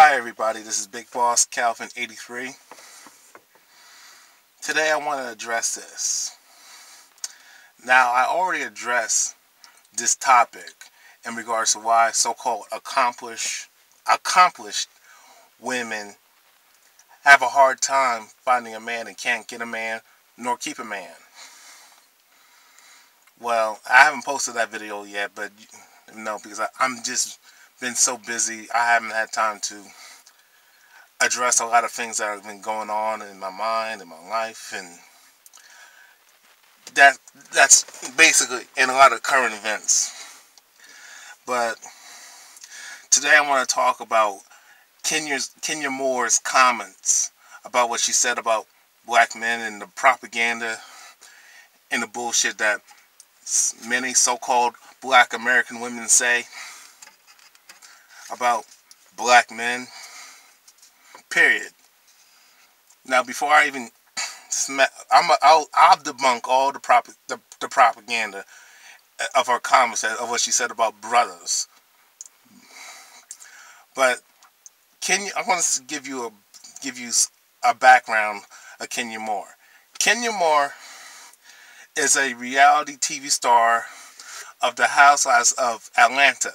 Hi everybody, this is Big Boss Calvin 83. Today I want to address this. Now I already addressed this topic in regards to why so-called accomplished women have a hard time finding a man and can't get a man nor keep a man. Well, I haven't posted that video yet, but no, because I'm just been so busy, I haven't had time to address a lot of things that have been going on in my mind, in my life, and that's basically in a lot of current events. But today I want to talk about Kenya Moore's comments about what she said about black men and the propaganda and the bullshit that many so-called black American women say about black men, period. Now, before I even I'll debunk all the propaganda of her comments, of what she said about brothers. But I want to give you a background of Kenya Moore. Kenya Moore is a reality TV star of the Housewives of Atlanta.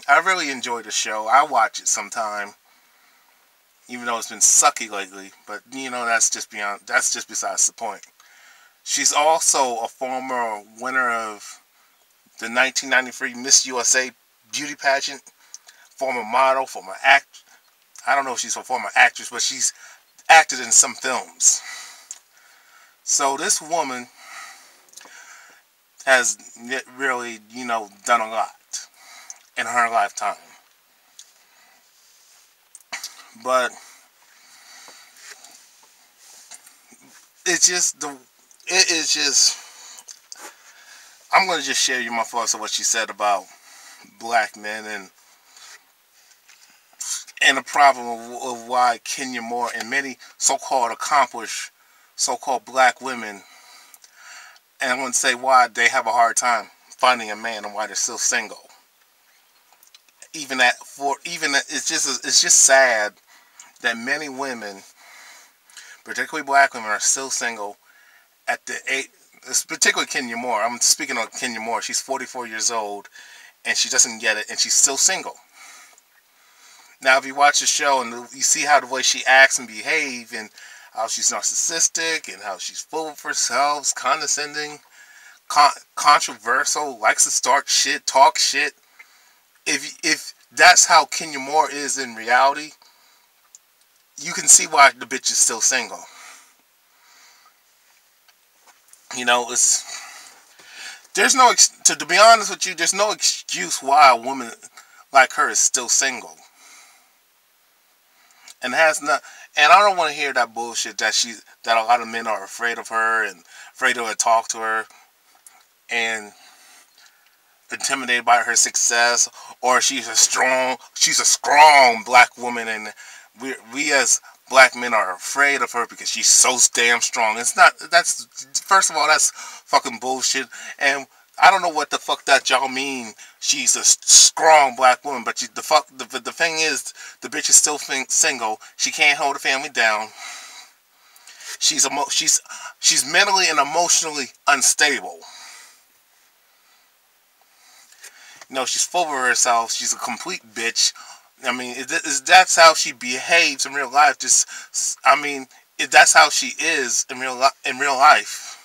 I really enjoy the show. I watch it sometime, even though it's been sucky lately. But you know, that's just besides the point. She's also a former winner of the 1993 Miss USA beauty pageant, former model, former act. I don't know if she's a former actress, but she's acted in some films. So this woman has really, done a lot in her lifetime. But I'm going to just share you my thoughts of what she said about black men and the problem of why Kenya Moore and many so-called accomplished so-called black women, and I'm going to say why they have a hard time finding a man and why they're still single. It's just sad that many women, particularly black women, are still single at the age. Particularly Kenya Moore. I'm speaking of Kenya Moore. She's 44 years old, and she doesn't get it, and she's still single. Now, if you watch the show and you see how the way she acts and behaves, and how she's narcissistic, and how she's full of herself, condescending, controversial, likes to start shit, talk shit. If that's how Kenya Moore is in reality, you can see why the bitch is still single. To be honest with you, there's no excuse why a woman like her is still single. And I don't want to hear that bullshit that a lot of men are afraid of her and afraid to talk to her and intimidated by her success, or she's a strong black woman and we as black men are afraid of her because she's so damn strong. First of all, that's fucking bullshit, and I don't know what the fuck that y'all mean. She's a strong black woman, but the thing is, the bitch is still single. She can't hold the family down. She's mentally and emotionally unstable. She's full of herself. She's a complete bitch. I mean, that's how she behaves in real life. If that's how she is in real life,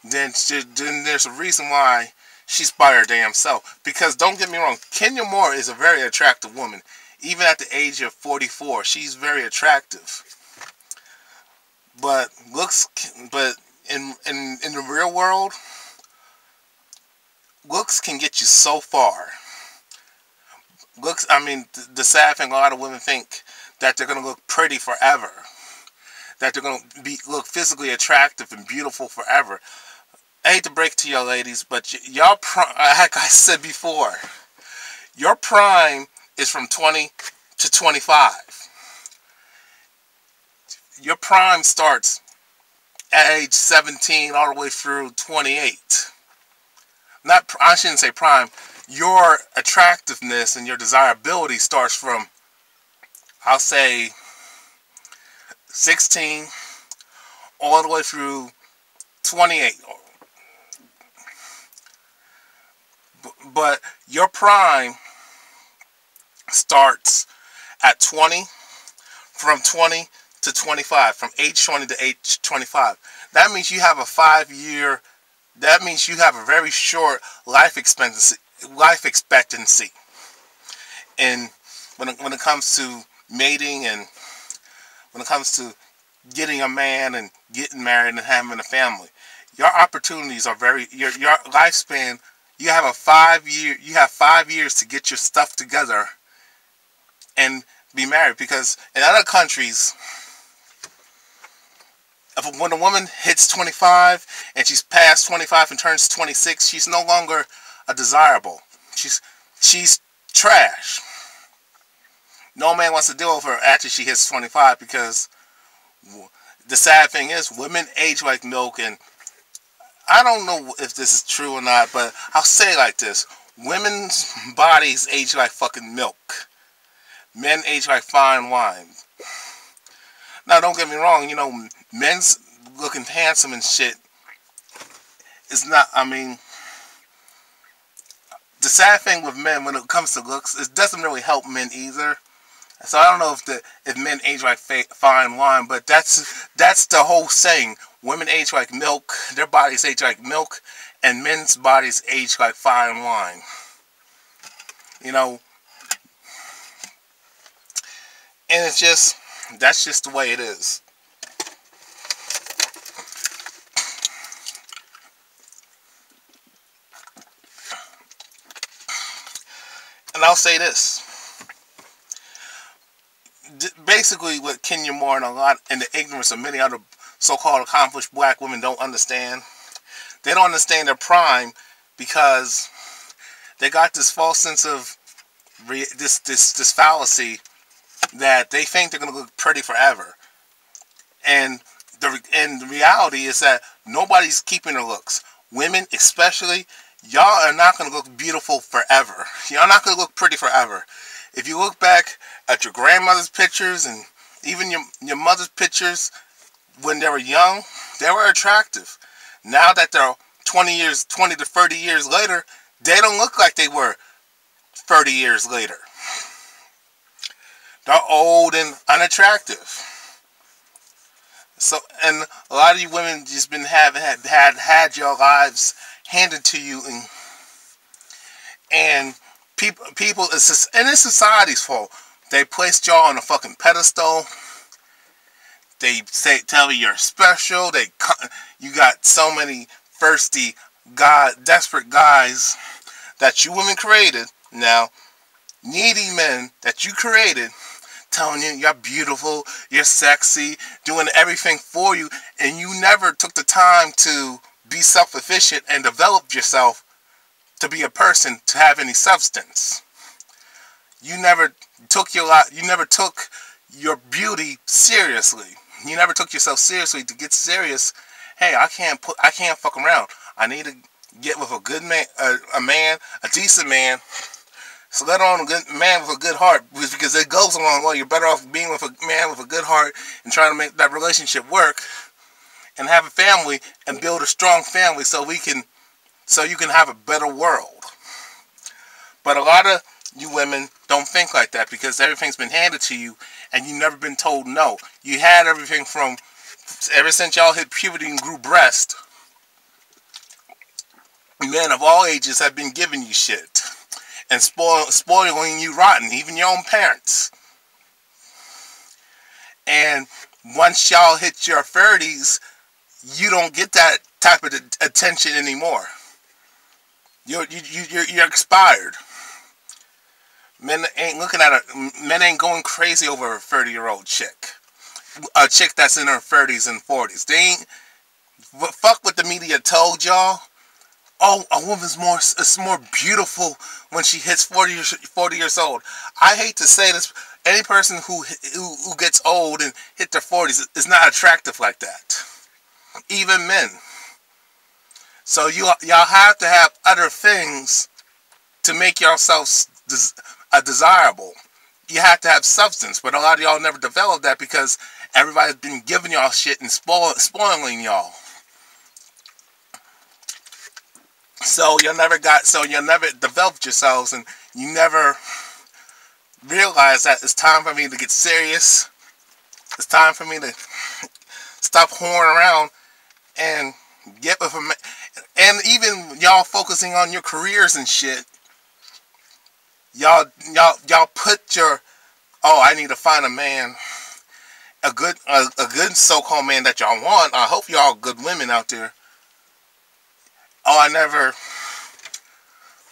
then there's a reason why she's by her damn self. Because don't get me wrong, Kenya Moore is a very attractive woman. Even at the age of 44, she's very attractive. But in the real world, looks can get you so far. The sad thing, a lot of women think that they're going to look pretty forever. That they're going to look physically attractive and beautiful forever. I hate to break it to y'all ladies, but y'all, like I said before, your prime is from 20 to 25. Your prime starts at age 17 all the way through 28. I shouldn't say prime. your attractiveness and your desirability starts from, I'll say, 16 all the way through 28. But your prime starts at 20, from 20 to 25, from age 20 to age 25. That means you have a 5-year, that means you have a very short life expectancy. And when it comes to mating, and when it comes to getting a man and getting married and having a family, your opportunities are your lifespan. You have 5 years to get your stuff together and be married. Because in other countries, when a woman hits 25 and she's past 25 and turns 26, she's no longer a desirable. She's trash. No man wants to deal with her after she hits 25, because the sad thing is, women age like milk. And I don't know if this is true or not, but I'll say it like this: women's bodies age like fucking milk. Men age like fine wine. Now, don't get me wrong, you know, men's looking handsome and shit is not, I mean, the sad thing with men when it comes to looks, it doesn't really help men either. So I don't know if men age like fine wine, but that's the whole saying. Women age like milk, their bodies age like milk, and men's bodies age like fine wine. You know, and it's just, that's just the way it is. And I'll say this. Basically, what Kenya Moore and the ignorance of many other so-called accomplished black women don't understand. They don't understand their prime, because they got this false sense of this fallacy that they think they're going to look pretty forever. And the reality is that nobody's keeping their looks. Women especially, y'all are not going to look beautiful forever. Y'all not going to look pretty forever. If you look back at your grandmother's pictures and even your mother's pictures when they were young, they were attractive. Now that they're 20 to 30 years later, they don't look like they were 30 years later. They're old and unattractive. So, and a lot of you women just been had your lives handed to you, and people, it's just, and it's society's fault. They placed y'all on a fucking pedestal. They tell you you're special. You got so many thirsty, desperate guys that you women created. Now, needy men that you created, telling you you're beautiful, you're sexy, doing everything for you, and you never took the time to be self-sufficient and develop yourself to be a person, to have any substance. You never took your beauty seriously. You never took yourself seriously to get serious. Hey, I can't fuck around. I need to get with a good man, a decent man. So let alone a good man with a good heart, because it goes along well. You're better off being with a man with a good heart and trying to make that relationship work, and have a family and build a strong family, so you can have a better world. But a lot of you women don't think like that, because everything's been handed to you and you've never been told no. You had everything ever since y'all hit puberty and grew breast. Men of all ages have been giving you shit and spoiling you rotten, even your own parents. And once y'all hit your 30s, you don't get that type of attention anymore. You're expired. Men ain't going crazy over a 30-year-old chick. A chick that's in her 30s and 40s. They ain't, fuck what the media told y'all. Oh, a woman's more beautiful when she hits 40 years old. I hate to say this, any person who gets old and hit their 40s is not attractive like that. Even men. So y'all have to have other things to make yourselves desirable, you have to have substance. But a lot of y'all never developed that because everybody's been giving y'all shit and spoiling y'all. So you never developed yourselves, and you never realized that it's time for me to get serious. It's time for me to stop whoring around and get with a man. And even y'all focusing on your careers and shit. Y'all put your, oh, I need to find a man, a good so-called man that y'all want. I hope y'all good women out there. Oh,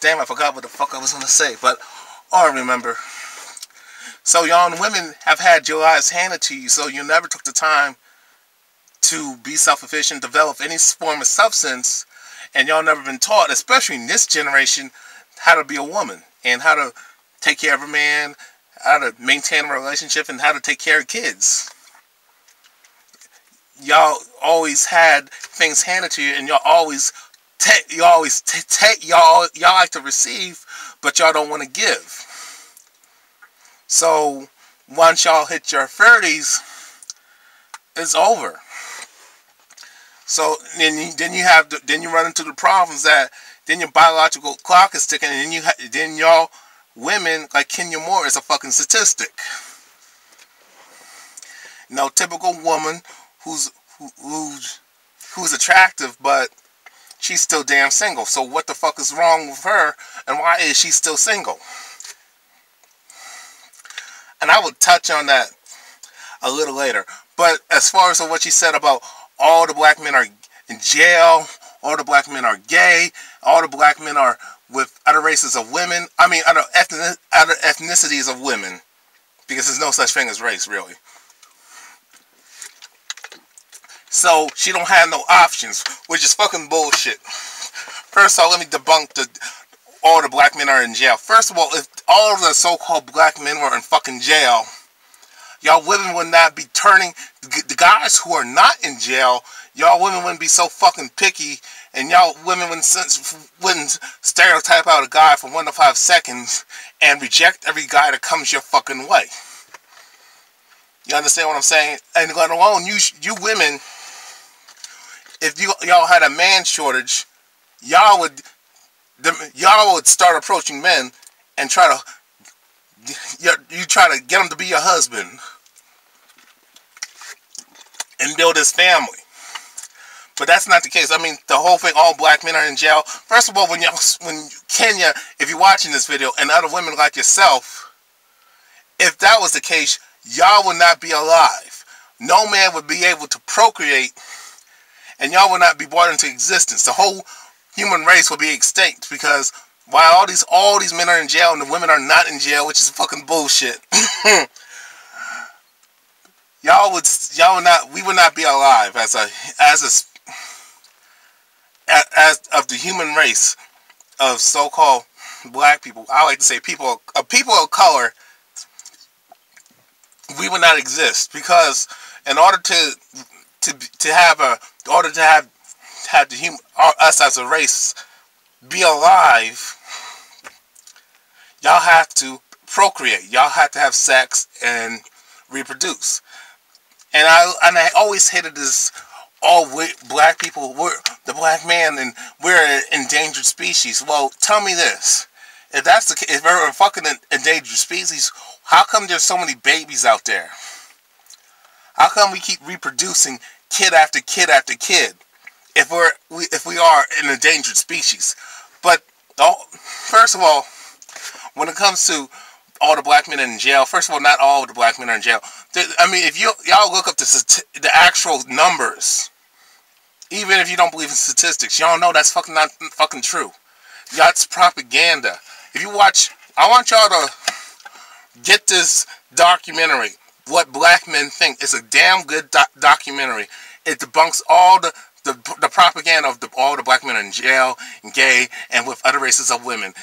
damn, I forgot what the fuck I was gonna say, but I remember. So y'all women have had your lives handed to you, so you never took the time to be self-efficient, develop any form of substance, and y'all never been taught, especially in this generation, how to be a woman, and how to take care of a man, how to maintain a relationship, and how to take care of kids. Y'all always had things handed to you, and y'all like to receive, but y'all don't want to give. So once y'all hit your 30s, it's over. So then you run into the problems that then your biological clock is ticking, and then y'all women like Kenya Moore is a fucking statistic. No typical woman who's attractive, but she's still damn single. So what the fuck is wrong with her, and why is she still single? And I will touch on that a little later. But as far as what she said about all the black men are in jail, all the black men are gay, all the black men are with other races of women, I mean other ethnicities of women, because there's no such thing as race, really. So she don't have no options, which is fucking bullshit. First of all, let me debunk all the black men are in jail. First of all, if all of the so-called black men were in fucking jail, y'all women would not be turning the guys who are not in jail. Y'all women wouldn't be so fucking picky, and y'all women wouldn't stereotype out a guy for 1 to 5 seconds and reject every guy that comes your fucking way. You understand what I'm saying? And let alone you women, if y'all had a man shortage, y'all would start approaching men and try to get them to be your husband and build his family. But that's not the case. I mean, the whole thing, all black men are in jail. First of all, when Kenya, if you're watching this video, and other women like yourself, if that was the case, y'all would not be alive. No man would be able to procreate, and y'all would not be brought into existence. The whole human race will be extinct, because while all these men are in jail and the women are not in jail, which is fucking bullshit. we would not be alive as of the human race of so-called black people. I like to say people of color. We would not exist, because in order to have us as a race be alive, y'all have to procreate. Y'all have to have sex and reproduce. And I always hated this. All black people, we're the black man, and we're an endangered species. Well, tell me this: if that's the case, if we're a fucking endangered species, how come there's so many babies out there? How come we keep reproducing kid after kid after kid? If we are an endangered species. But first of all, when it comes to all the black men in jail, first of all, not all of the black men are in jail. I mean, if y'all look up the actual numbers, even if you don't believe in statistics, y'all know that's not fucking true. That's propaganda. If you watch, I want y'all to get this documentary, What Black Men Think. It's a damn good documentary. It debunks all the propaganda of all the black men in jail, and gay, and with other races of women.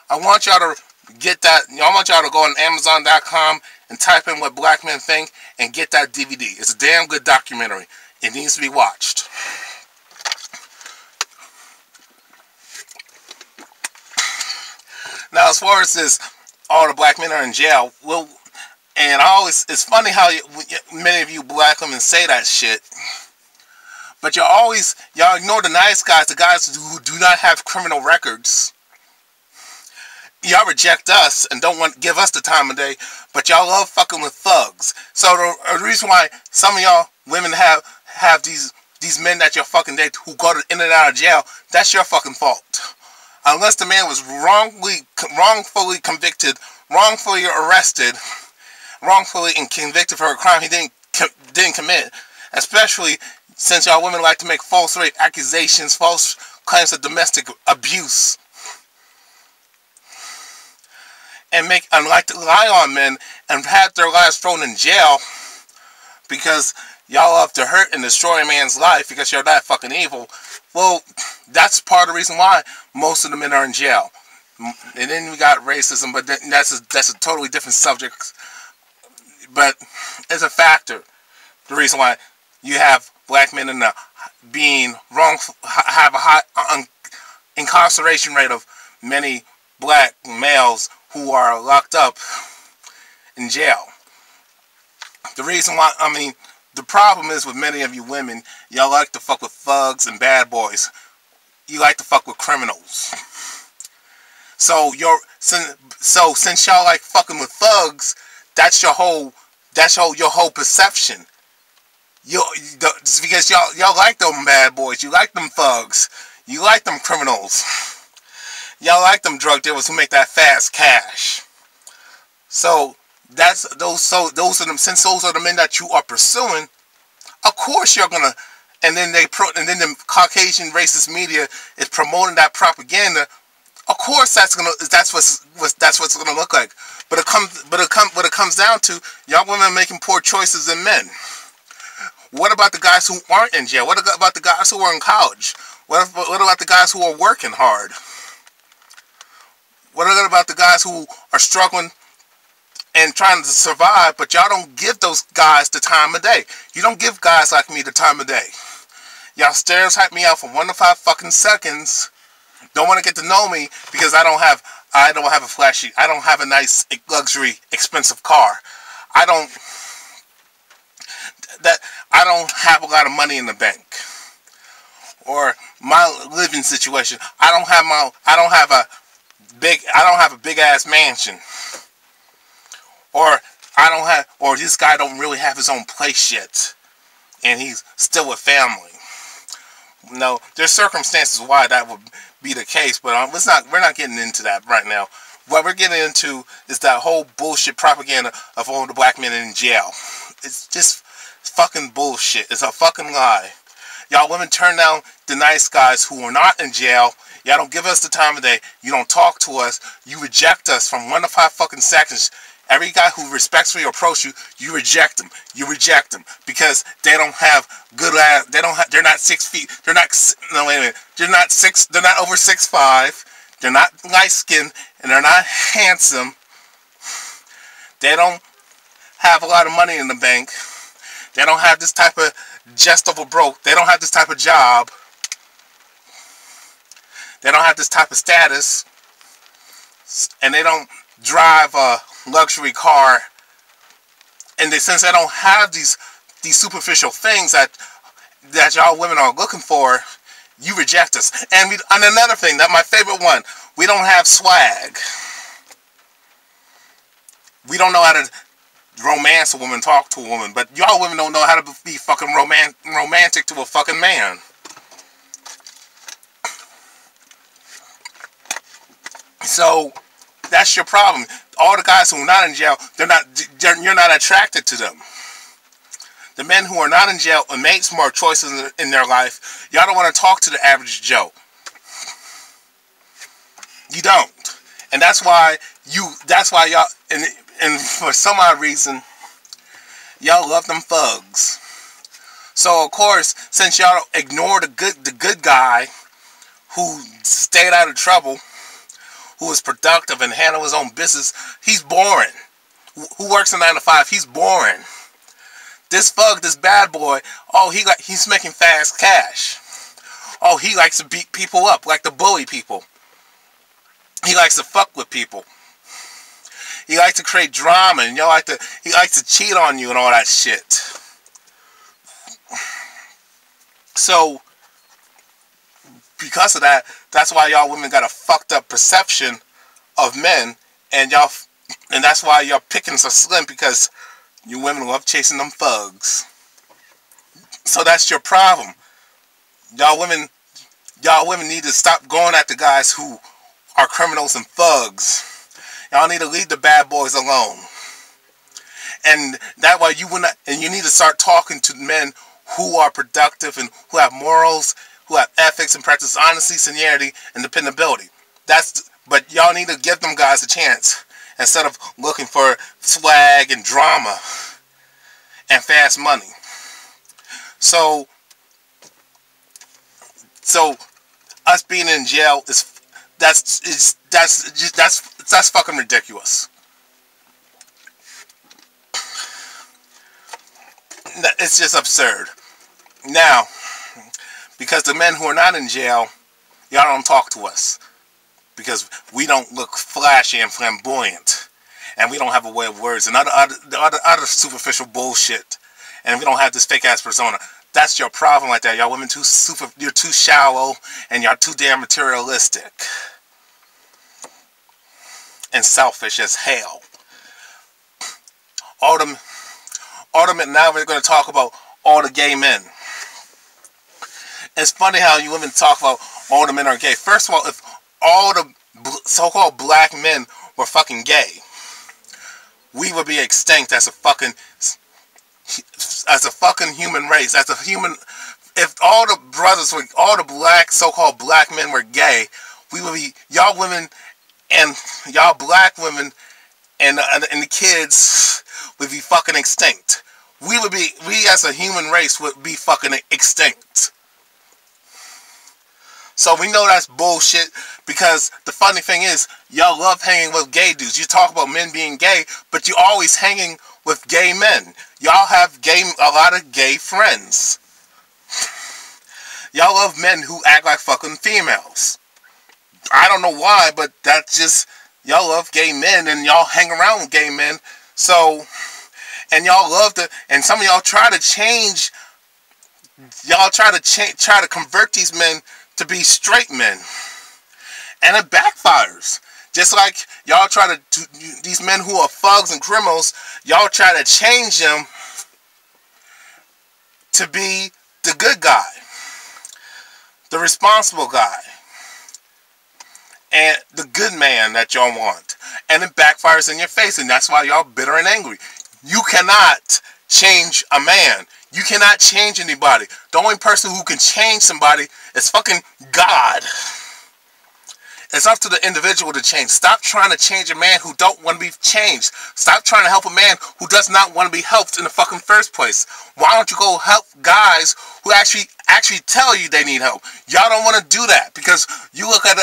I want y'all to get that. I want y'all to go on Amazon.com and type in What Black Men Think and get that DVD. It's a damn good documentary. It needs to be watched. Now, as far as this, all the black men are in jail. Well, and it's funny how many of you black women say that shit. But y'all ignore the nice guys, the guys who do not have criminal records. Y'all reject us and don't want to give us the time of day, but y'all love fucking with thugs. So the reason why some of y'all women have these men that you're fucking date who go in and out of jail, that's your fucking fault. Unless the man was wrongfully convicted, wrongfully arrested, wrongfully and convicted for a crime he didn't commit. Especially since y'all women like to make false rape accusations, false claims of domestic abuse, and like to lie on men and have their lives thrown in jail because y'all love to hurt and destroy a man's life because you're that fucking evil. Well, that's part of the reason why most of the men are in jail. And then we got racism, but that's a totally different subject. But it's a factor. The reason why you have black men have a high incarceration rate of many black males who are locked up in jail. The reason why, the problem is with many of you women, y'all like to fuck with thugs and bad boys. You like to fuck with criminals. So since y'all like fucking with thugs, that's your whole perception. Because y'all like them bad boys, you like them thugs, you like them criminals. Y'all like them drug dealers who make that fast cash. So those are them. Since those are the men that you are pursuing, of course you're gonna. And then the Caucasian racist media is promoting that propaganda. Of course that's what's gonna look like. But what it comes down to, y'all women are making poor choices in men. What about the guys who aren't in jail? What about the guys who are in college? What about the guys who are working hard? What about the guys who are struggling and trying to survive, but y'all don't give those guys the time of day? You don't give guys like me the time of day. Y'all stereotype me out for 1 to 5 fucking seconds. Don't want to get to know me because I don't have a flashy, I don't have a nice luxury expensive car. I don't have a lot of money in the bank. Or my living situation, I don't have a big ass mansion, or this guy don't really have his own place yet, and he's still with family. No, there's circumstances why that would be the case, but we're not getting into that right now. What we're getting into is that whole bullshit propaganda of all the black men in jail. It's just fucking bullshit. It's a fucking lie. Y'all women turn down the nice guys who are not in jail. Y'all don't give us the time of day. You don't talk to us. You reject us from 1 to 5 fucking seconds. Every guy who respectfully approach you, you reject them. You reject them because they don't have good ass. They're not 6 feet. They're not. No, wait a minute. They're not over 6'5". They're not light skinned and they're not handsome. They don't have a lot of money in the bank. They don't have this type of just over broke. They don't have this type of job. They don't have this type of status. And they don't drive a luxury car. And since they don't have these superficial things that y'all women are looking for, you reject us. And another thing, that my favorite one, we don't have swag. We don't know how to romance a woman, talk to a woman, but y'all women don't know how to be fucking romantic to a fucking man. So that's your problem. All the guys who are not in jail, you're not attracted to them. The men who are not in jail and make smart choices in their life, y'all don't want to talk to the average Joe. You don't. And that's why y'all, and for some odd reason, y'all love them thugs. So of course, since y'all ignore the good guy who stayed out of trouble, who is productive and handle his own business, he's boring. Who works a 9 to 5, he's boring. This thug, this bad boy, oh, he's making fast cash. Oh, he likes to beat people up, like to bully people. He likes to fuck with people. He likes to create drama, and he likes to cheat on you and all that shit. So, because of that, that's why y'all women got a fucked up perception of men, and that's why y'all pickings are slim, because you women love chasing them thugs. So that's your problem. Y'all women need to stop going at the guys who are criminals and thugs. Y'all need to leave the bad boys alone. And that way you need to start talking to men who are productive and who have morals, who have ethics and practice honesty, sincerity, and dependability. But y'all need to give them guys a chance instead of looking for swag and drama and fast money. So us being in jail that's fucking ridiculous. It's just absurd. Now, because the men who are not in jail, y'all don't talk to us. Because we don't look flashy and flamboyant. And we don't have a way of words and other superficial bullshit. And we don't have this fake ass persona. That's your problem right there. Y'all women you're too shallow and y'all too damn materialistic. And selfish as hell. Now we're going to talk about all the gay men. It's funny how you women talk about all the men are gay. First of all, if all the so-called black men were fucking gay, we would be extinct as a fucking human race. If all the black so-called black men were gay, we would be, y'all women and y'all black women and the kids would be fucking extinct. We as a human race would be fucking extinct. So we know that's bullshit, because the funny thing is, y'all love hanging with gay dudes. You talk about men being gay, but you're always hanging with gay men. Y'all have a lot of gay friends. Y'all love men who act like fucking females. I don't know why, but that's just, y'all love gay men and y'all hang around with gay men. So, and y'all love and some of y'all try to change, try to convert these men to be straight men. And it backfires. Just like y'all try to these men who are thugs and criminals, y'all try to change them to be the good guy, the responsible guy, and the good man that y'all want. And it backfires in your face, and that's why y'all bitter and angry. You cannot change a man. You cannot change anybody. The only person who can change somebody is fucking God. It's up to the individual to change. Stop trying to change a man who don't want to be changed. Stop trying to help a man who does not want to be helped in the fucking first place. Why don't you go help guys who actually tell you they need help? Y'all don't want to do that because you look at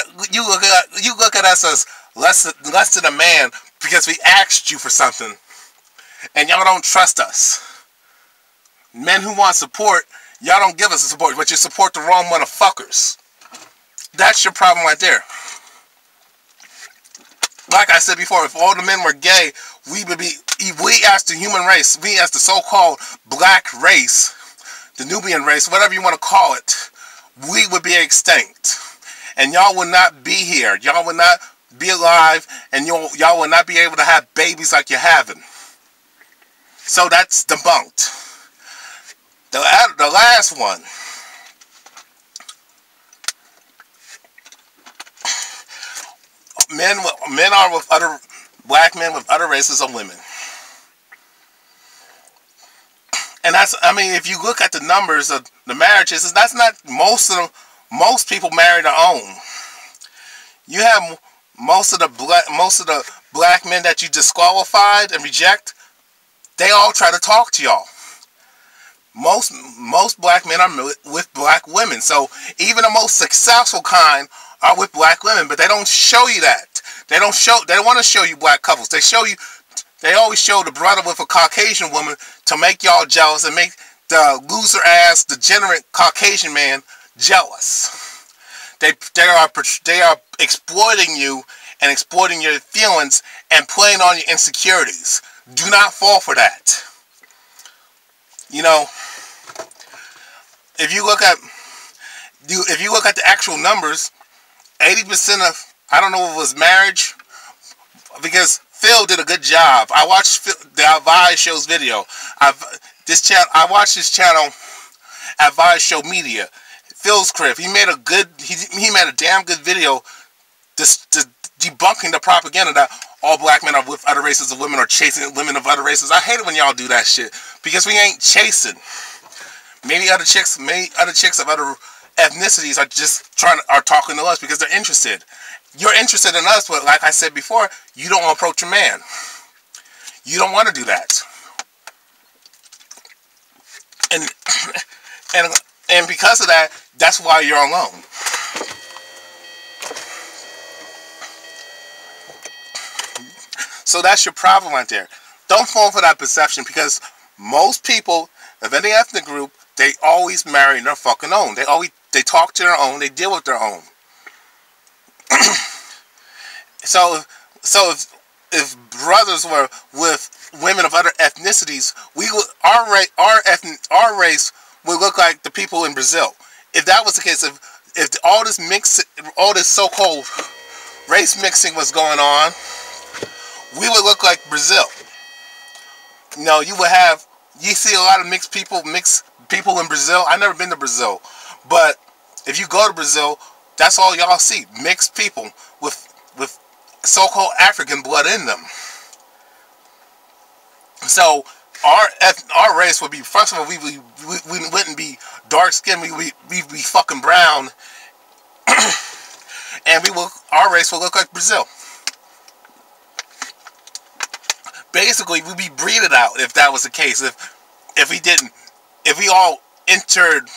us as less than a man because we asked you for something, and y'all don't trust us. Men who want support, y'all don't give us the support, but you support the wrong motherfuckers. That's your problem right there. Like I said before, if all the men were gay, we as the human race, we as the so-called black race, the Nubian race, whatever you want to call it, we would be extinct. And y'all would not be here. Y'all would not be alive, and y'all would not be able to have babies like you're having. So that's debunked. The last one. Black men with other races of women. And that's, I mean, if you look at the numbers of the marriages, that's not most people marry their own. You have most of the black men that you disqualified and reject, they all try to talk to y'all. Most black men are with black women. So even the most successful kind are with black women, but they don't show you that. They don't want to show you black couples. They always show the brother with a Caucasian woman to make y'all jealous and make the loser ass, degenerate Caucasian man jealous. They are exploiting you and exploiting your feelings and playing on your insecurities. Do not fall for that. You know, if you look at the actual numbers, 80% of, I don't know if it was marriage, because Phil did a good job. I watched the Vice Show's video. I watched this channel at Vice Show Media. Phil's crib. He made a damn good video debunking the propaganda that all black men are with other races of women or chasing women of other races. I hate it when y'all do that shit, because we ain't chasing. Maybe other chicks of other ethnicities are talking to us because they're interested. You're interested in us, but like I said before, you don't approach a man. You don't want to do that. And because of that, that's why you're alone. So that's your problem right there. Don't fall for that perception, because most people of any ethnic group, they always marry their fucking own. They talk to their own. They deal with their own. So if brothers were with women of other ethnicities, our race would look like the people in Brazil. If that was the case, if all this so-called race mixing was going on, we would look like Brazil. You know, you see a lot of mixed people in Brazil. I've never been to Brazil, but if you go to Brazil, that's all y'all see, mixed people with so-called African blood in them. So our race would be, first of all, we wouldn't be dark skinned, we'd be fucking brown, and our race would look like Brazil. Basically, we'd be breeded out if that was the case. If we all entered,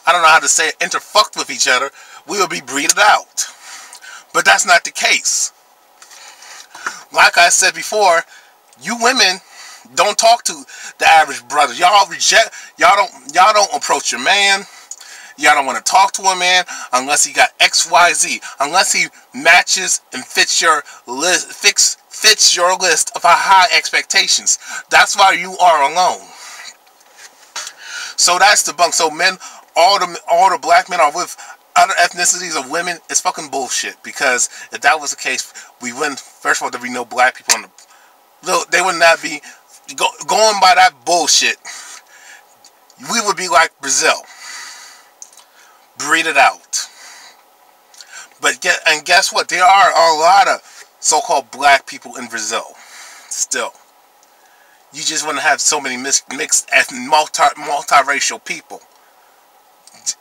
I don't know how to say it, interfucked with each other, we would be breeded out. But that's not the case. Like I said before, you women don't talk to the average brother. Y'all don't approach your man. Y'all don't want to talk to a man unless he got XYZ, unless he matches and fits your list, fits your list of high expectations. That's why you are alone. So that's the bunk. So men, all the black men are with other ethnicities of women. It's fucking bullshit. Because if that was the case, we wouldn't. First of all, there'd be no black people on the. They would not be going by that bullshit. We would be like Brazil, breed it out. But guess what? There are a lot of so-called black people in Brazil. Still, you just want to have so many mixed multiracial people.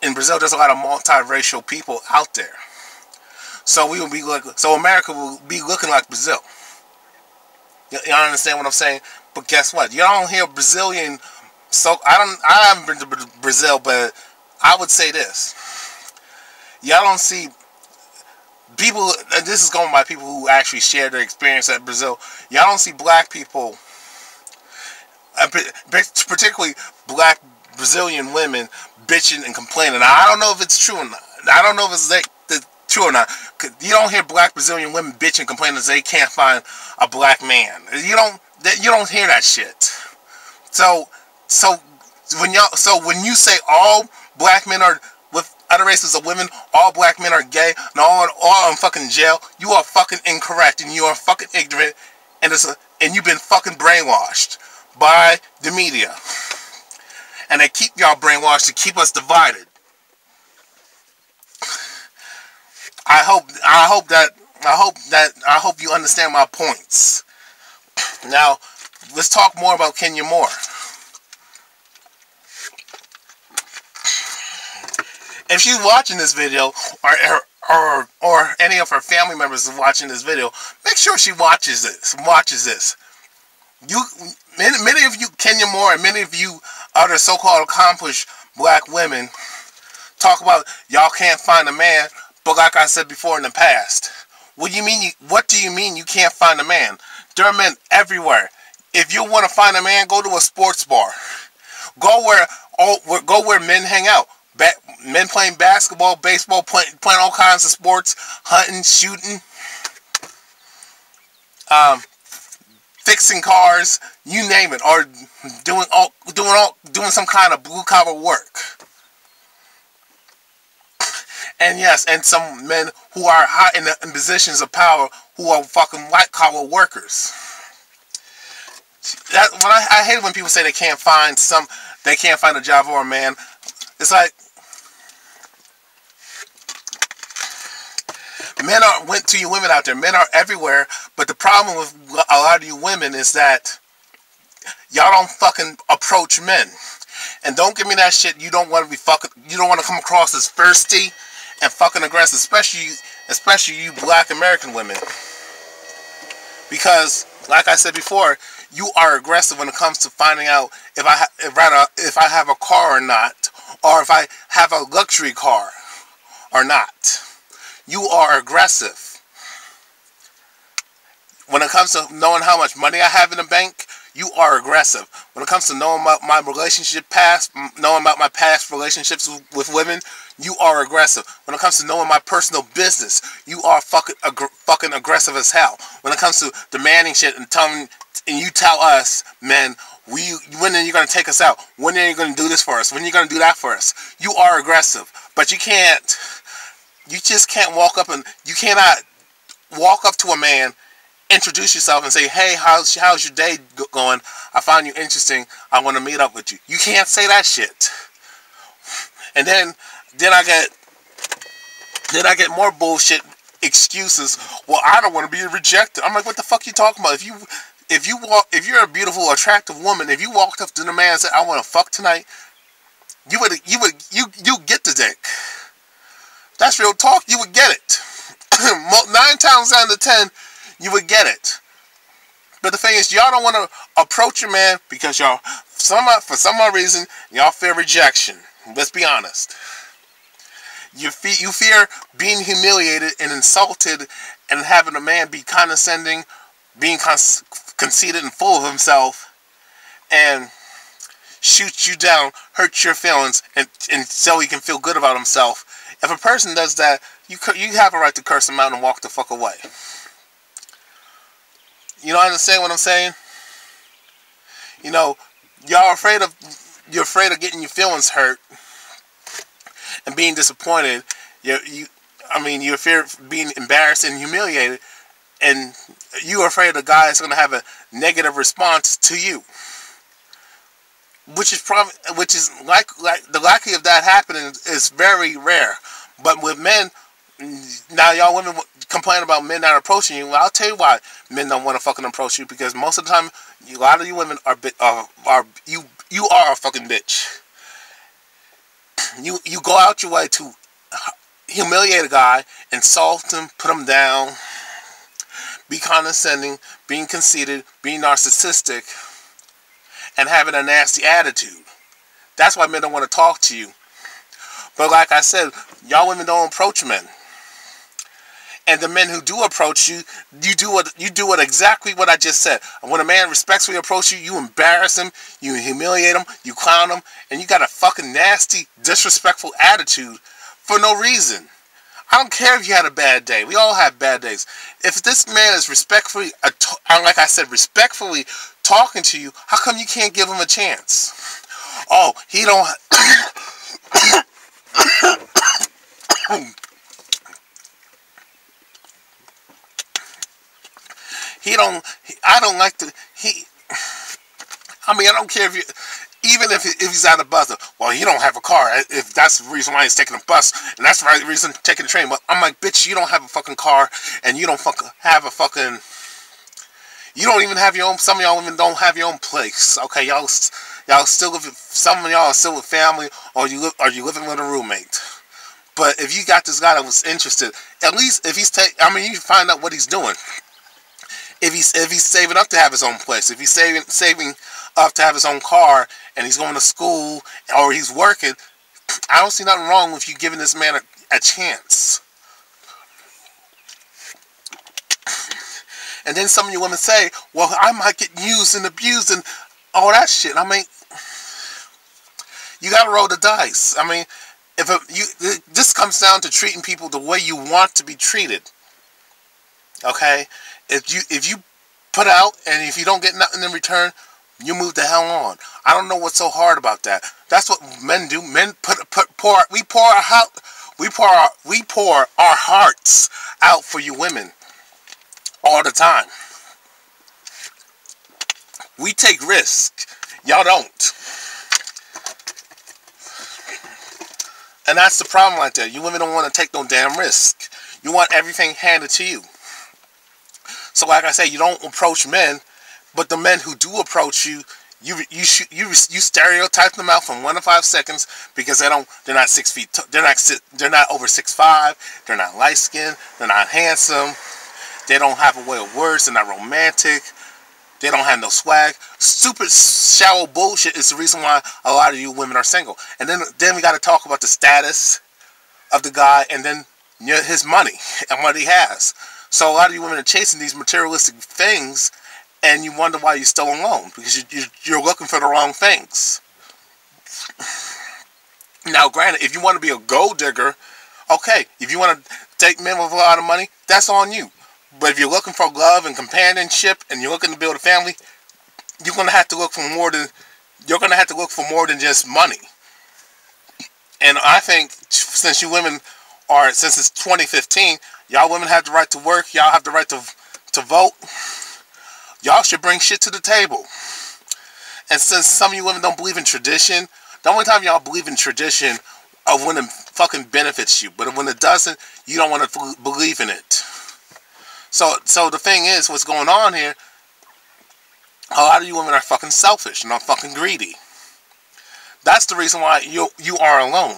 In Brazil, there's a lot of multiracial people out there. So America will be looking like Brazil. Y'all understand what I'm saying? But guess what? You don't hear Brazilian. I haven't been to Brazil, but I would say this: y'all don't see people. And this is going by people who actually share their experience at Brazil. Y'all don't see black people, particularly black Brazilian women, bitching and complaining. Now, I don't know if it's true or not. I don't know if it's true or not. You don't hear black Brazilian women bitching and complaining that they can't find a black man. You don't hear that shit. So when you say all black men are with other races of women, all black men are gay, and all in fucking jail, you are fucking incorrect, and you are fucking ignorant, and you've been fucking brainwashed by the media. And they keep y'all brainwashed to keep us divided. I hope you understand my points. Now, let's talk more about Kenya Moore. If she's watching this video, or any of her family members are watching this video, make sure she watches this. Many of you, Kenya Moore, and many of you other so-called accomplished black women talk about y'all can't find a man, but like I said before in the past, what do you mean you can't find a man? There are men everywhere. If you want to find a man, go to a sports bar. Go where men hang out. Men playing basketball, baseball, playing all kinds of sports, hunting, shooting. um, fixing cars, you name it, or doing some kind of blue collar work. And yes, and some men who are high in positions of power who are fucking white collar workers. I hate it when people say they can't find a job or a man. It's like men went to you women out there. Men are everywhere, but the problem with a lot of you women is that y'all don't fucking approach men. And don't give me that shit. You don't want to be fucking. You don't want to come across as thirsty and fucking aggressive, especially you black American women. Because, like I said before, you are aggressive when it comes to finding out if I have a car or not, or if I have a luxury car or not. You are aggressive. When it comes to knowing how much money I have in the bank, you are aggressive. When it comes to knowing about my knowing about my past relationships with women, you are aggressive. When it comes to knowing my personal business, you are fucking aggressive as hell. When it comes to demanding shit and you tell us, men, when are you going to take us out? When are you going to do this for us? When are you going to do that for us? You are aggressive. But you just can't you cannot walk up to a man, introduce yourself and say, hey, how's your day going? I find you interesting. I want to meet up with you. You can't say that shit. And then I get more bullshit excuses. Well, I don't want to be rejected. I'm like, what the fuck you talking about? If you're a beautiful, attractive woman, if you walked up to the man and said, I want to fuck tonight, you get the dick. That's real talk. You would get it. 9 times out of 10, you would get it. But the thing is, y'all don't want to approach your man because y'all, for some odd reason, y'all fear rejection. Let's be honest. You fear being humiliated and insulted and having a man be condescending, being conceited and full of himself, and shoot you down, hurt your feelings, and so he can feel good about himself. If a person does that, you have a right to curse him out and walk the fuck away. You know, understand what I'm saying? You know, you're afraid of getting your feelings hurt and being disappointed. You're afraid of being embarrassed and humiliated, and you're afraid the guy is going to have a negative response to you, which is like the likelihood of that happening is very rare. But with men, now y'all women complain about men not approaching you. Well, I'll tell you why men don't want to fucking approach you, because most of the time, a lot of you women you are a fucking bitch. You go out your way to humiliate a guy, insult him, put him down, be condescending, being conceited, being narcissistic, and having a nasty attitude. That's why men don't want to talk to you. But like I said, y'all women don't approach men. And the men who do approach you, you do exactly what I just said. And when a man respectfully approaches you, you embarrass him, you humiliate him, you clown him, and you got a fucking nasty, disrespectful attitude for no reason. I don't care if you had a bad day. We all have bad days. If this man is respectfully, like I said, respectfully talking to you, how come you can't give him a chance? Oh, he don't... I don't care even if he's out of bus. Well, he don't have a car. If that's the reason why he's taking a bus, and that's the reason taking a train. But I'm like, bitch, you don't have a fucking car, and you don't have a fucking... You don't even have your own... Some of y'all women don't have your own place. Okay, y'all still live... Some of y'all are still with family, or you living with a roommate. But if you got this guy that was interested, at least if he's you find out what he's doing. If he's saving up to have his own place, if he's saving up to have his own car, and he's going to school, or he's working, I don't see nothing wrong with you giving this man a chance. And then some of you women say, well, I might get used and abused and all that shit. I mean, you gotta roll the dice. I mean, this comes down to treating people the way you want to be treated. Okay? If you put out, and if you don't get nothing in return, you move the hell on. I don't know what's so hard about that. That's what men do. Men we pour our hearts out for you women all the time. We take risks. Y'all don't. And that's the problem right there. You women don't want to take no damn risk. You want everything handed to you. So like I say, you don't approach men, but the men who do approach you, you stereotype them out from 1 to 5 seconds because they're not 6 feet. They're not over 6'5". They're not light skinned. They're not handsome. They don't have a way of words. They're not romantic. They don't have no swag. Stupid, shallow bullshit is the reason why a lot of you women are single. And then we got to talk about the status of the guy, and then his money and what he has. So a lot of you women are chasing these materialistic things, and you wonder why you're still alone, because you're looking for the wrong things. Now, granted, if you want to be a gold digger, okay. If you want to take men with a lot of money, that's on you. But if you're looking for love and companionship, and you're looking to build a family, you're gonna have to look for more than just money. And I think since it's 2015, y'all women have the right to work. Y'all have the right to vote. Y'all should bring shit to the table. And since some of you women don't believe in tradition, the only time y'all believe in tradition of when it fucking benefits you, but when it doesn't, you don't want to believe in it. So the thing is, what's going on here, a lot of you women are fucking selfish and are fucking greedy. That's the reason why you are alone.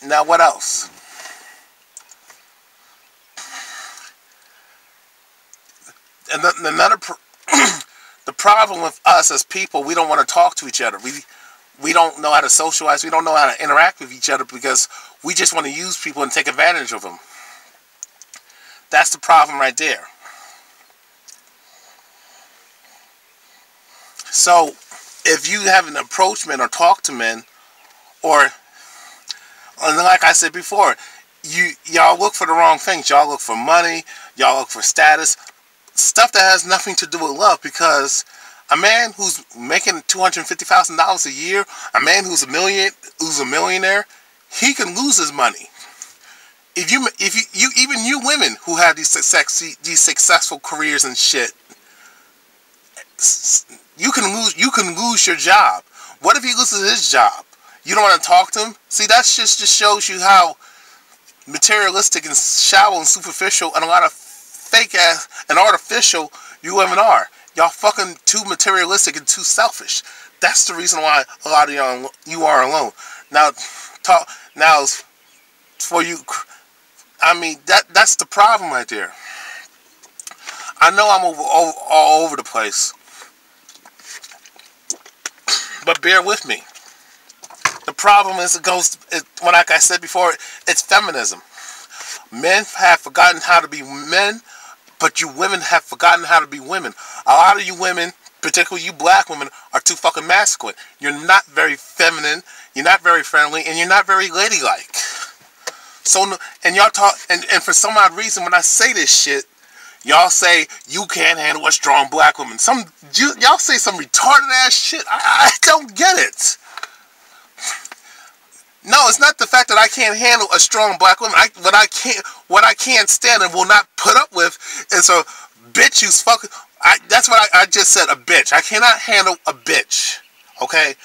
Now what else? And the problem with us as people, we don't want to talk to each other. We don't know how to socialize. We don't know how to interact with each other because we just want to use people and take advantage of them. That's the problem right there. So, if you haven't approached men or talked to men, or like I said before, y'all look for the wrong things. Y'all look for money. Y'all look for status. Stuff that has nothing to do with love, because a man who's making $250,000 a year, a man who's a millionaire, he can lose his money. Even you women who have these successful careers and shit, you can lose your job. What if he loses his job? You don't want to talk to him? See, that just shows you how materialistic and shallow and superficial and a lot of fake ass and artificial you women are. Y'all fucking too materialistic and too selfish. That's the reason why a lot of you are alone. Now for you, I mean, that's the problem right there. I know I'm all over the place, but bear with me. The problem is like I said before, it's feminism. Men have forgotten how to be men, but you women have forgotten how to be women. A lot of you women, particularly you black women, are too fucking masculine. You're not very feminine, you're not very friendly, and you're not very ladylike. So, and y'all talk, and for some odd reason, when I say this shit, y'all say you can't handle a strong black woman. Y'all say some retarded ass shit. I don't get it. No, it's not the fact that I can't handle a strong black woman. What I can't stand and will not put up with is a bitch who's fucking. That's what I just said. A bitch. I cannot handle a bitch. Okay,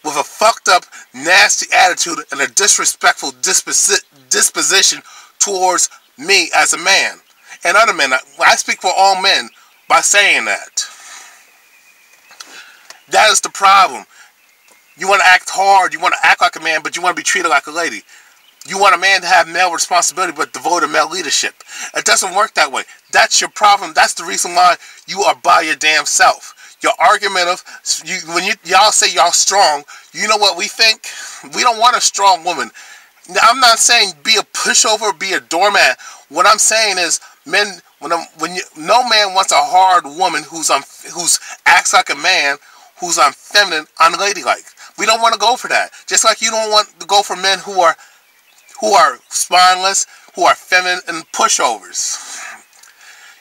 with a fucked up, nasty attitude and a disrespectful disposition towards me as a man and other men. I speak for all men by saying that. That is the problem. You want to act hard, you want to act like a man, but you want to be treated like a lady. You want a man to have male responsibility, but devoid of male leadership. It doesn't work that way. That's your problem. That's the reason why you are by your damn self. Your argument of, when y'all say y'all strong, you know what we think? We don't want a strong woman. Now, I'm not saying be a pushover, be a doormat. What I'm saying is, no man wants a hard woman who's acts like a man, who's feminine, unladylike. We don't want to go for that. Just like you don't want to go for men who are spineless, who are feminine and pushovers.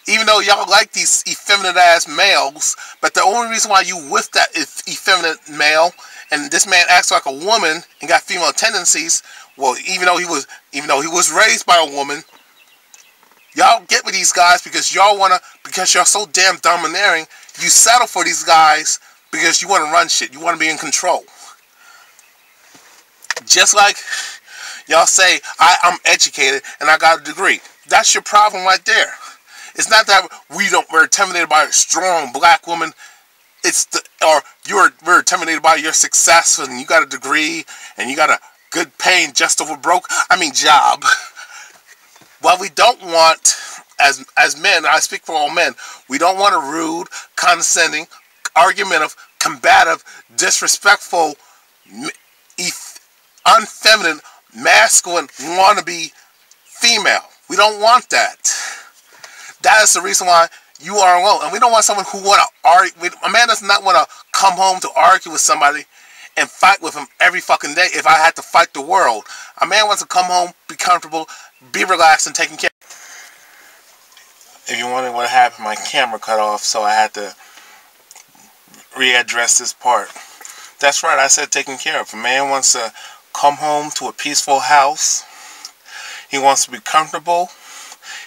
Even though y'all like these effeminate ass males, but the only reason why you with that effeminate male, and this man acts like a woman and got female tendencies, well, even though he was raised by a woman, y'all get with these guys because because y'all so damn domineering. You settle for these guys because you want to run shit. You want to be in control. Just like y'all say, I'm educated and I got a degree. That's your problem right there. It's not that we're intimidated by a strong black woman. We're intimidated by your success and you got a degree and you got a good paying, just over broke, job. What we don't want as men, I speak for all men, we don't want a rude, condescending, argumentative, combative, disrespectful, unfeminine, masculine, wannabe female. We don't want that. That is the reason why you are alone. And we don't want someone who want to argue. A man does not want to come home to argue with somebody and fight with him every fucking day if I had to fight the world. A man wants to come home, be comfortable, be relaxed, and taken care of. If you're wondering what happened, my camera cut off, so I had to readdress this part. That's right, I said taken care of. A man wants to come home to a peaceful house. He wants to be comfortable.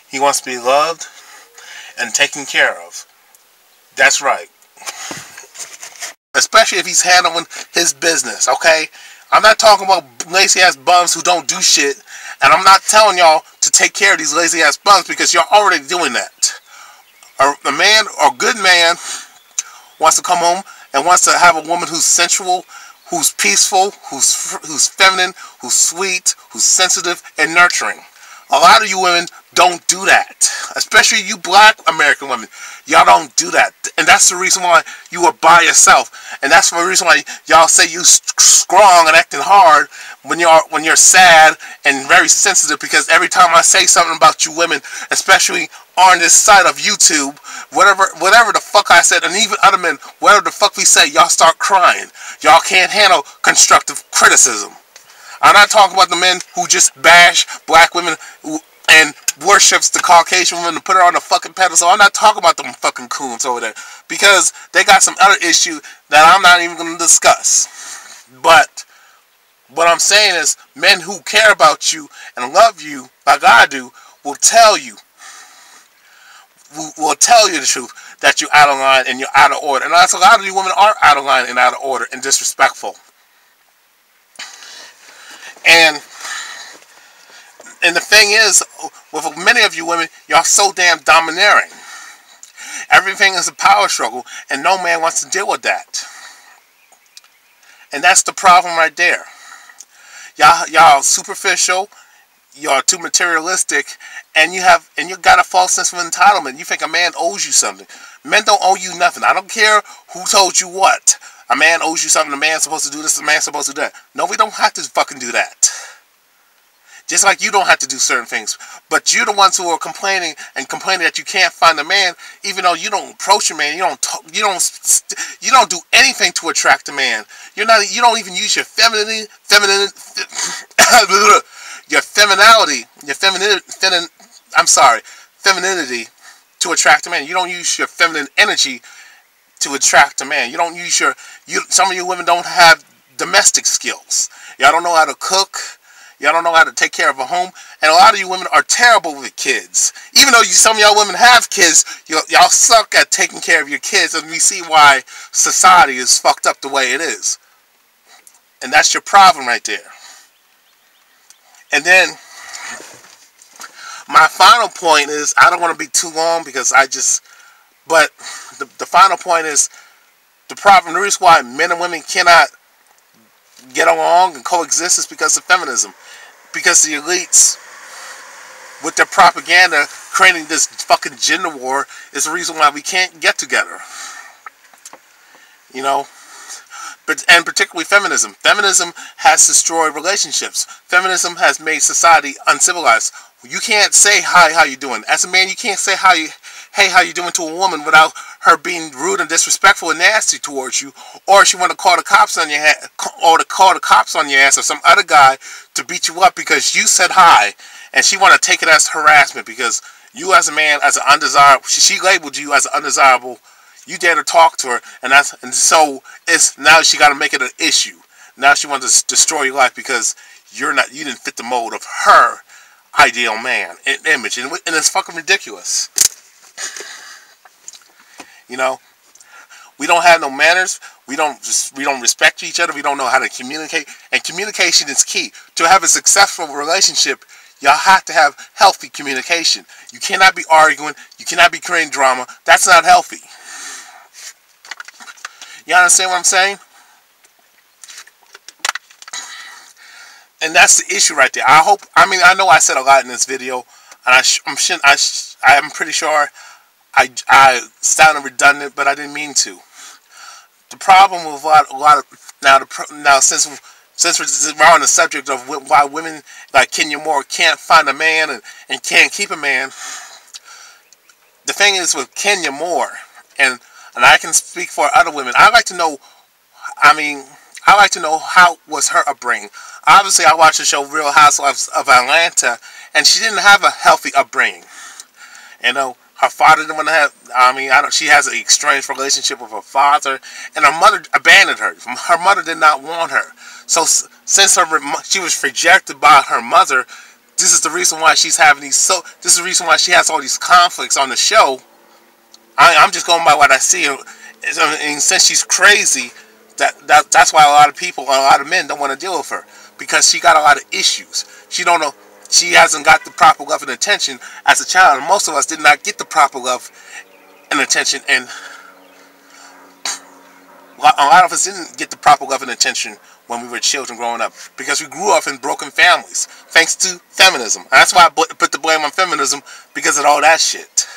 He wants to be loved and taken care of. That's right. Especially if he's handling his business, okay? I'm not talking about lazy ass bums who don't do shit, and I'm not telling y'all to take care of these lazy ass bums because you're already doing that. A man or good man wants to come home and wants to have a woman who's sensual, who's peaceful, who's feminine, who's sweet, who's sensitive and nurturing. A lot of you women don't do that. Especially you black American women. Y'all don't do that. And that's the reason why you are by yourself. And that's the reason why y'all say you strong and acting hard when you're sad and very sensitive. Because every time I say something about you women, especially on this side of YouTube, whatever the fuck I said, and even other men, whatever the fuck we say, y'all start crying. Y'all can't handle constructive criticism. I'm not talking about the men who just bash black women and worships the Caucasian women to put her on the fucking pedestal. I'm not talking about them fucking coons over there because they got some other issue that I'm not even going to discuss. But what I'm saying is men who care about you and love you like I do will tell you the truth that you're out of line and you're out of order. And that's a lot of you women are out of line and out of order and disrespectful. And the thing is, with many of you women, y'all so damn domineering. Everything is a power struggle, and no man wants to deal with that. And that's the problem right there. Y'all superficial, y'all too materialistic, and you got a false sense of entitlement. You think a man owes you something. Men don't owe you nothing. I don't care who told you what. A man owes you something, a man's supposed to do this, a man's supposed to do that. No, we don't have to fucking do that. Just like you don't have to do certain things. But you're the ones who are complaining that you can't find a man, even though you don't approach a man, you don't do anything to attract a man. You don't even use your femininity to attract a man. You don't use your feminine energy to attract a man. Some of you women don't have domestic skills. Y'all don't know how to cook. Y'all don't know how to take care of a home. And a lot of you women are terrible with kids. Even though some of y'all women have kids, y'all suck at taking care of your kids. And we see why society is fucked up the way it is. And that's your problem right there. And then, my final point is, I don't want to be too long because but the final point is, the reason why men and women cannot get along and coexist is because of feminism. Because the elites, with their propaganda, creating this fucking gender war, is the reason why we can't get together. You know? And particularly feminism. Feminism has destroyed relationships. Feminism has made society uncivilized. You can't say, hi, how you doing? As a man, you can't say, hey, how you doing to a woman without her being rude and disrespectful and nasty towards you, or she want to call the cops on your head, or to call the cops on your ass, or some other guy to beat you up because you said hi, and she want to take it as harassment because You as a man, as an undesirable, she labeled you as an undesirable. You dare to talk to her, and so it's now she got to make it an issue. Now she wants to destroy your life because you didn't fit the mold of her ideal man image, and it's fucking ridiculous. You know, we don't have no manners. We don't respect each other. We don't know how to communicate, and communication is key to have a successful relationship. Y'all have to have healthy communication. You cannot be arguing. You cannot be creating drama. That's not healthy. You understand what I'm saying? And that's the issue right there. I know I said a lot in this video, and I'm pretty sure I sounded redundant, but I didn't mean to. The problem with a lot of now since we're on the subject of why women like Kenya Moore can't find a man and can't keep a man, the thing is with Kenya Moore, and I can speak for other women, I like to know how was her upbringing. Obviously, I watched the show Real Housewives of Atlanta, and she didn't have a healthy upbringing. You know, her father didn't want to have, she has an estranged relationship with her father, and her mother abandoned her. Her mother did not want her. So since she was rejected by her mother, this is the reason why she's having this is the reason why she has all these conflicts on the show. I'm just going by what I see. And since she's crazy, that's why a lot of men don't want to deal with her, because she got a lot of issues. She hasn't got the proper love and attention as a child. Most of us did not get the proper love and attention, and a lot of us didn't get the proper love and attention when we were children growing up, because we grew up in broken families, thanks to feminism. And that's why I put the blame on feminism, because of all that shit.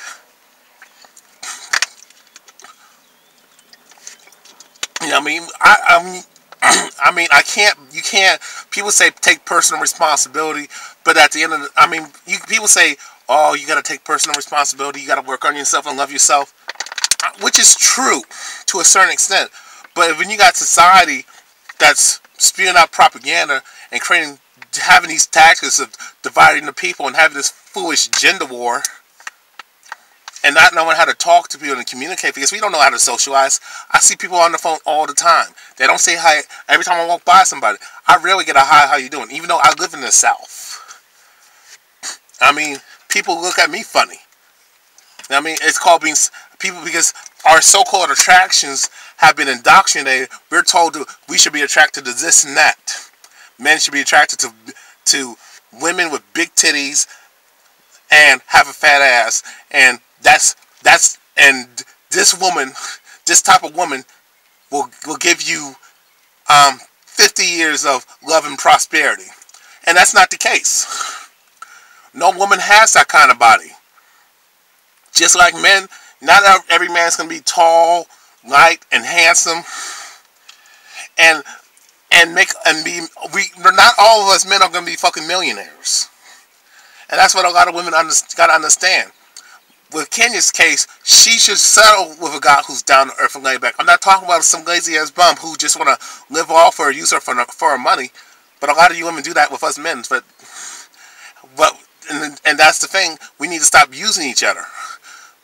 You know what I mean? You can't, people say take personal responsibility, but at the end of people say, oh, you gotta take personal responsibility, you gotta work on yourself and love yourself, which is true to a certain extent. But when you got society that's spewing out propaganda and having these tactics of dividing the people and having this foolish gender war, and not knowing how to talk to people and communicate, because we don't know how to socialize. I see people on the phone all the time. They don't say hi. Every time I walk by somebody, I rarely get a hi, how you doing? Even though I live in the South. People look at me funny. It's called being people, because our so-called attractions have been indoctrinated. We're told we should be attracted to this and that. Men should be attracted to women with big titties and have a fat ass, and and this type of woman will give you 50 years of love and prosperity, and that's not the case. No woman has that kind of body. Just like men, not every man's gonna be tall, light, and handsome, not all of us men are gonna be fucking millionaires, and that's what a lot of women gotta understand. With Kenya's case, she should settle with a guy who's down to earth and laid back. I'm not talking about some lazy ass bum who just want to live off her or use her for her money. But a lot of you women do that with us men. And that's the thing. We need to stop using each other.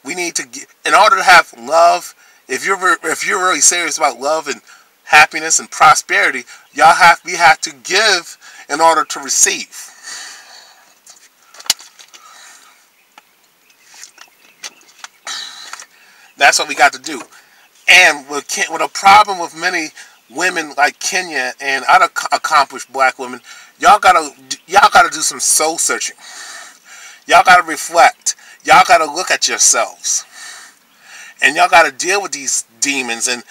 We need to in order to have love. If you're really serious about love and happiness and prosperity, we have to give in order to receive. That's what we got to do. And with a problem with many women like Kenya and other accomplished black women, y'all gotta do some soul searching. Y'all gotta reflect. Y'all gotta look at yourselves, and y'all gotta deal with these demons that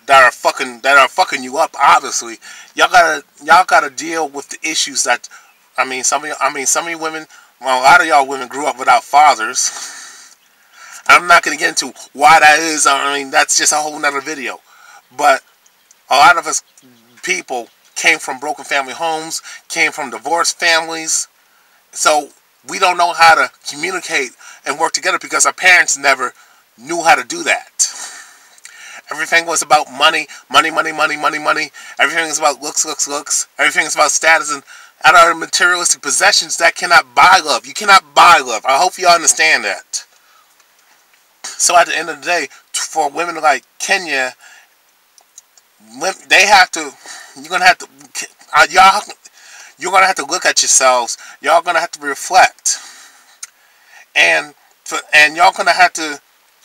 are fucking you up. Obviously, y'all gotta deal with the issues that some of you women. Well, a lot of y'all women grew up without fathers. I'm not going to get into why that is. That's just a whole nother video. But a lot of us people came from broken family homes, came from divorced families. So we don't know how to communicate and work together because our parents never knew how to do that. Everything was about money, money, money, money, money, money. Everything is about looks, looks, looks. Everything is about status out of materialistic possessions that cannot buy love. You cannot buy love. I hope y'all understand that. So at the end of the day, for women like Kenya, they have to. You're gonna have to. Y'all. You're gonna have to look at yourselves. Y'all gonna have to reflect, and y'all gonna have to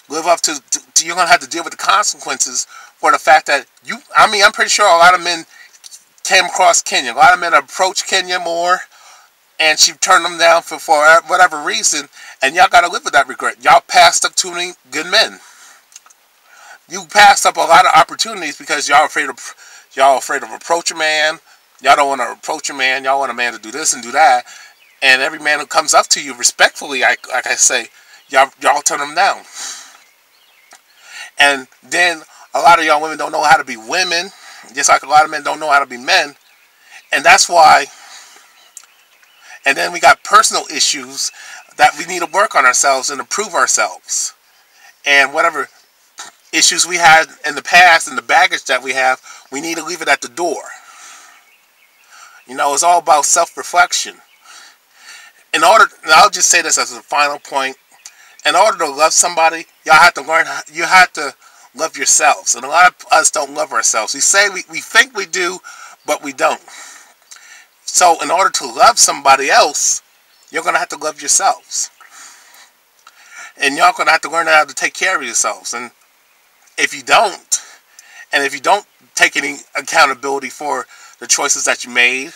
live up to. You're gonna have to deal with the consequences for the fact that you. I mean, I'm pretty sure a lot of men came across Kenya. A lot of men approached Kenya more, and she turned them down for whatever reason. And y'all gotta live with that regret. Y'all passed up too many good men. You passed up a lot of opportunities because y'all afraid of approach a man. Y'all don't want to approach a man. Y'all want a man to do this and do that. And every man who comes up to you respectfully, like I say, y'all turn them down. And then a lot of y'all women don't know how to be women, just like a lot of men don't know how to be men. And that's why. And then we got personal issues that we need to work on ourselves and improve ourselves. And whatever issues we had in the past and the baggage that we have, we need to leave it at the door. You know, it's all about self-reflection. I'll just say this as a final point. In order to love somebody, y'all have to learn. You have to love yourselves, and a lot of us don't love ourselves. We say we think we do, but we don't. So, in order to love somebody else, you're gonna have to love yourselves, and y'all gonna have to learn how to take care of yourselves. And if you don't take any accountability for the choices that you made,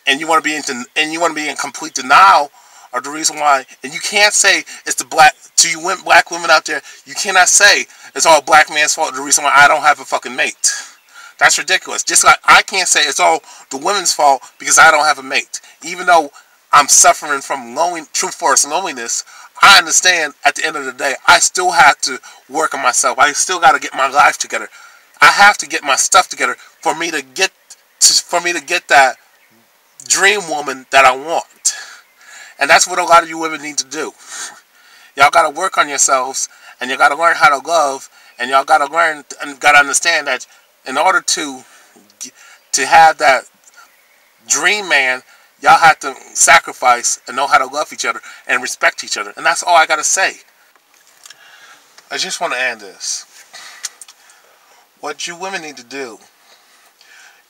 and you want to be in complete denial of the reason why, and you can't say it's black women out there, you cannot say it's all black man's fault, the reason why I don't have a fucking mate. That's ridiculous. Just like I can't say it's all the women's fault because I don't have a mate. Even though I'm suffering from true force loneliness, I understand at the end of the day, I still have to work on myself. I still got to get my life together. I have to get my stuff together for me to get that dream woman that I want. And that's what a lot of you women need to do. Y'all got to work on yourselves, and you got to learn how to love, and y'all got to learn and got to understand that in order to have that dream man, y'all have to sacrifice and know how to love each other and respect each other. And that's all I got to say. I just want to end this. What you women need to do,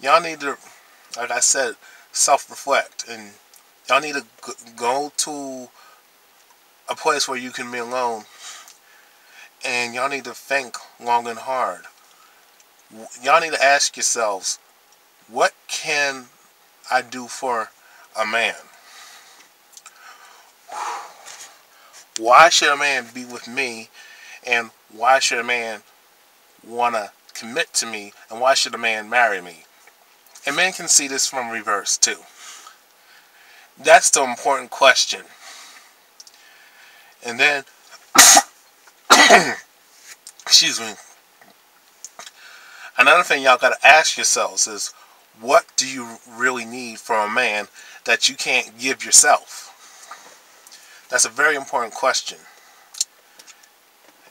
y'all need to, like I said, self-reflect. And y'all need to go to a place where you can be alone. And y'all need to think long and hard. Y'all need to ask yourselves, what can I do for a man? Why should a man be with me? And why should a man want to commit to me? And why should a man marry me? And men can see this from reverse too. That's the important question. And then, excuse me, another thing y'all got to ask yourselves is, what do you really need from a man that you can't give yourself? That's a very important question.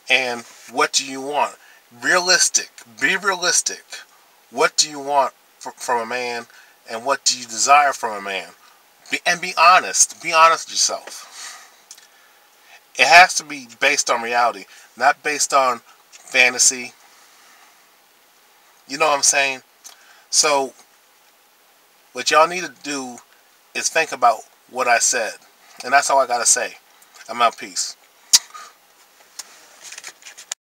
And what do you want? Realistic. Be realistic. What do you want from a man, and what do you desire from a man? And be honest. Be honest with yourself. It has to be based on reality, not based on fantasy. You know what I'm saying? So, what y'all need to do is think about what I said. And that's all I gotta say. I'm out. Peace.